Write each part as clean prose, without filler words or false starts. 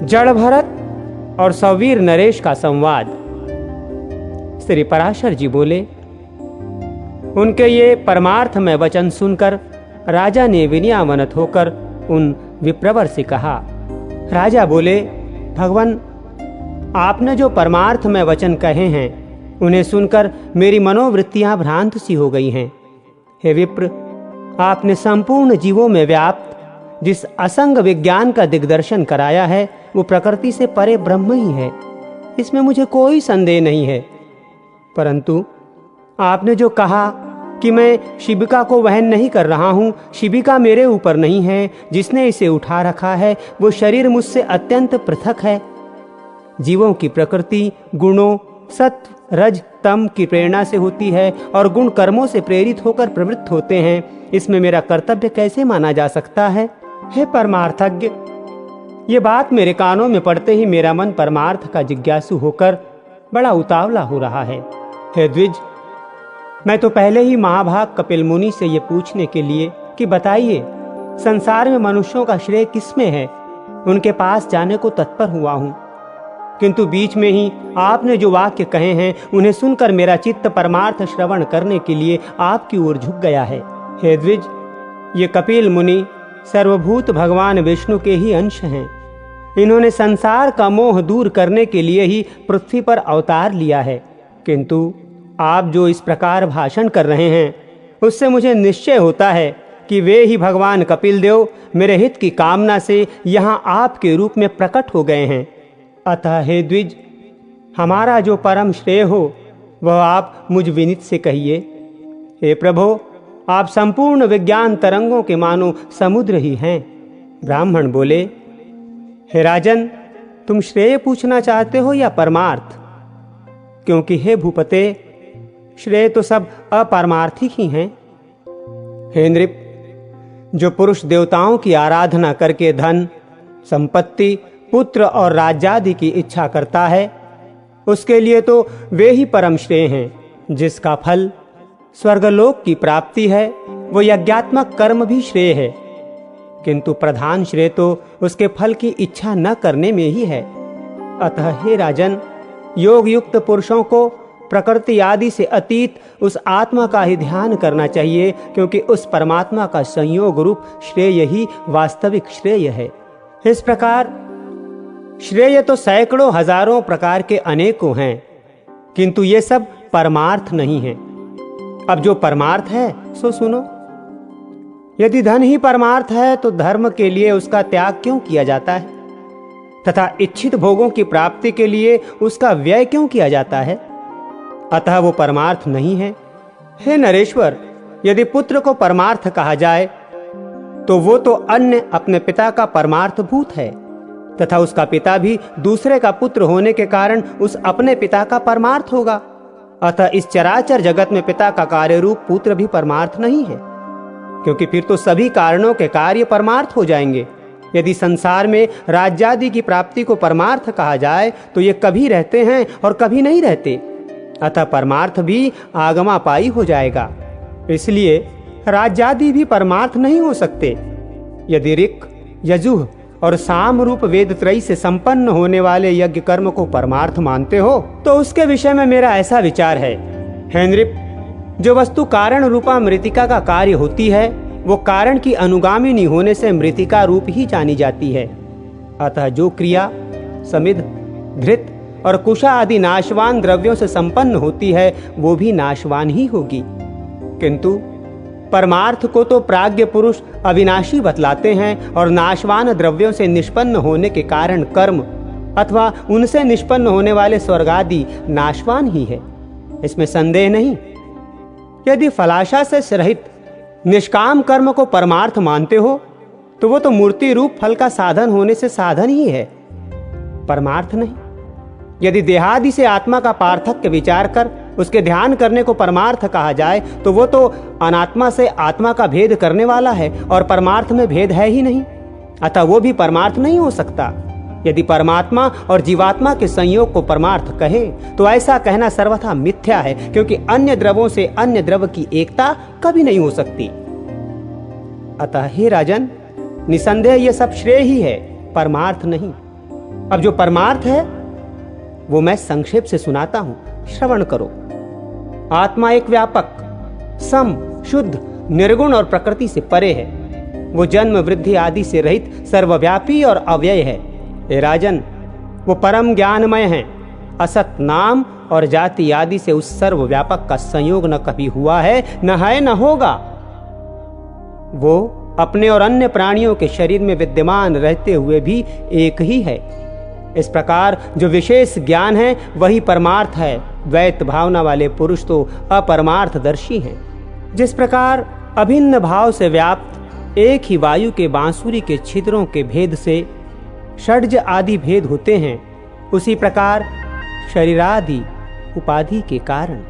जड़ भरत और सौवीर नरेश का संवाद। श्री पराशर जी बोले, उनके ये परमार्थमय वचन सुनकर राजा ने विनयावनत होकर उन विप्रवर से कहा। राजा बोले, भगवान, आपने जो परमार्थमय वचन कहे हैं उन्हें सुनकर मेरी मनोवृत्तियां भ्रांत सी हो गई हैं। हे विप्र, आपने संपूर्ण जीवों में व्याप्त जिस असंग विज्ञान का दिग्दर्शन कराया है वो प्रकृति से परे ब्रह्म ही है, इसमें मुझे कोई संदेह नहीं है। परंतु आपने जो कहा कि मैं शिबिका को वहन नहीं कर रहा हूँ, शिबिका मेरे ऊपर नहीं है, जिसने इसे उठा रखा है वो शरीर मुझसे अत्यंत पृथक है। जीवों की प्रकृति गुणों सत्व रज तम की प्रेरणा से होती है और गुण कर्मों से प्रेरित होकर प्रवृत्त होते हैं। इसमें मेरा कर्तव्य कैसे माना जा सकता है? हे परमार्थज्ञ, ये बात मेरे कानों में पड़ते ही मेरा मन परमार्थ का जिज्ञासु होकर बड़ा उतावला हो रहा है। हे द्विज, मैं तो पहले ही महाभाग कपिल मुनि से ये पूछने के लिए कि बताइए संसार में मनुष्यों का श्रेय किसमें है, उनके पास जाने को तत्पर हुआ हूँ, किंतु बीच में ही आपने जो वाक्य कहे हैं उन्हें सुनकर मेरा चित्त परमार्थ श्रवण करने के लिए आपकी ओर झुक गया है। हे द्विज, ये कपिल मुनि सर्वभूत भगवान विष्णु के ही अंश हैं। इन्होंने संसार का मोह दूर करने के लिए ही पृथ्वी पर अवतार लिया है, किंतु आप जो इस प्रकार भाषण कर रहे हैं उससे मुझे निश्चय होता है कि वे ही भगवान कपिल देव मेरे हित की कामना से यहाँ आपके रूप में प्रकट हो गए हैं। अतः हे द्विज, हमारा जो परम श्रेय हो वह आप मुझ विनीत से कहिए। हे प्रभो, आप संपूर्ण विज्ञान तरंगों के मानो समुद्र ही हैं। ब्राह्मण बोले, हे राजन, तुम श्रेय पूछना चाहते हो या परमार्थ? क्योंकि हे भूपते, श्रेय तो सब अपारमार्थिक ही हैं। हे नृप, जो पुरुष देवताओं की आराधना करके धन संपत्ति पुत्र और राज्यादि की इच्छा करता है उसके लिए तो वे ही परम श्रेय हैं। जिसका फल स्वर्गलोक की प्राप्ति है वो यज्ञात्मक कर्म भी श्रेय है, किंतु प्रधान श्रेय तो उसके फल की इच्छा न करने में ही है। अतः हे राजन, योग युक्त पुरुषों को प्रकृति आदि से अतीत उस आत्मा का ही ध्यान करना चाहिए, क्योंकि उस परमात्मा का संयोग रूप श्रेय ही वास्तविक श्रेय है। इस प्रकार श्रेय तो सैकड़ों हजारों प्रकार के अनेकों हैं, किंतु ये सब परमार्थ नहीं है। अब जो परमार्थ है सो सुनो। यदि धन ही परमार्थ है तो धर्म के लिए उसका त्याग क्यों किया जाता है तथा इच्छित भोगों की प्राप्ति के लिए उसका व्यय क्यों किया जाता है? अतः वो परमार्थ नहीं है। हे नरेश्वर, यदि पुत्र को परमार्थ कहा जाए तो वो तो अन्य अपने पिता का परमार्थ भूत है, तथा उसका पिता भी दूसरे का पुत्र होने के कारण उस अपने पिता का परमार्थ होगा। अतः इस चराचर जगत में पिता का कार्य रूप पुत्र भी परमार्थ नहीं है, क्योंकि फिर तो सभी कारणों के कार्य परमार्थ हो जाएंगे। यदि संसार में राज्यादि की प्राप्ति को परमार्थ कहा जाए तो ये कभी रहते हैं और कभी नहीं रहते, अतः परमार्थ भी आगमापाई हो जाएगा। इसलिए राज्यादि भी परमार्थ नहीं हो सकते। यदि ऋक् यजुः और साम रूप वेद त्रयी से संपन्न होने वाले यज्ञ कर्म को परमार्थ मानते हो तो उसके विषय में मेरा ऐसा विचार है। हे नृप, जो वस्तु कारण रूपा मृतिका का कार्य होती है वो कारण की अनुगामिनी होने से मृतिका रूप ही जानी जाती है। अतः जो क्रिया समिध धृत और कुशा आदि नाशवान द्रव्यों से संपन्न होती है वो भी नाशवान ही होगी, किंतु परमार्थ को तो प्राज्ञ पुरुष अविनाशी बतलाते हैं और नाशवान द्रव्यों से निष्पन्न होने के कारण कर्म अथवा उनसे निष्पन्न होने वाले स्वर्ग आदि नाशवान ही है, इसमें संदेह नहीं। यदि फलाशा से रहित निष्काम कर्म को परमार्थ मानते हो तो वो तो मूर्ति रूप फल का साधन होने से साधन ही है, परमार्थ नहीं। यदि देहादि से आत्मा का पार्थक्य विचार कर उसके ध्यान करने को परमार्थ कहा जाए तो वो तो अनात्मा से आत्मा का भेद करने वाला है और परमार्थ में भेद है ही नहीं, अतः वो भी परमार्थ नहीं हो सकता। यदि परमात्मा और जीवात्मा के संयोग को परमार्थ कहे तो ऐसा कहना सर्वथा मिथ्या है, क्योंकि अन्य द्रवों से अन्य द्रव की एकता कभी नहीं हो सकती। अतः हे राजन, निसंदेह ये सब श्रेय ही है, परमार्थ नहीं। अब जो परमार्थ है वो मैं संक्षेप से सुनाता हूं, श्रवण करो। आत्मा एक व्यापक, सम, शुद्ध, निर्गुण और प्रकृति से परे है। वो जन्म, वृद्धि आदि से रहित, सर्वव्यापी और अव्यय है। हे राजन, वो परम ज्ञानमय है। असत, नाम और जाति आदि से उस सर्वव्यापक का संयोग न कभी हुआ है, न होगा। वो अपने और अन्य प्राणियों के शरीर में विद्यमान रहते हुए भी एक ही है। इस प्रकार जो विशेष ज्ञान है वही परमार्थ है। द्वैत भावना वाले पुरुष तो अपरमार्थदर्शी हैं। जिस प्रकार अभिन्न भाव से व्याप्त एक ही वायु के बांसुरी के छिद्रों के भेद से षड्ज आदि भेद होते हैं, उसी प्रकार शरीरादि उपाधि के कारण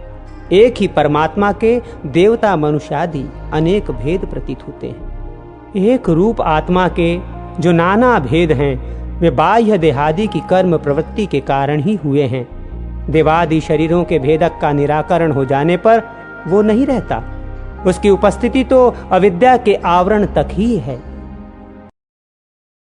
एक ही परमात्मा के देवता, मनुष्य आदि अनेक भेद प्रतीत होते हैं। एक रूप आत्मा के जो नाना भेद हैं, वे बाह्य देहादि की कर्म प्रवृत्ति के कारण ही हुए हैं। देवादि शरीरों के भेदक का निराकरण हो जाने पर वो नहीं रहता। उसकी उपस्थिति तो अविद्या के आवरण तक ही है।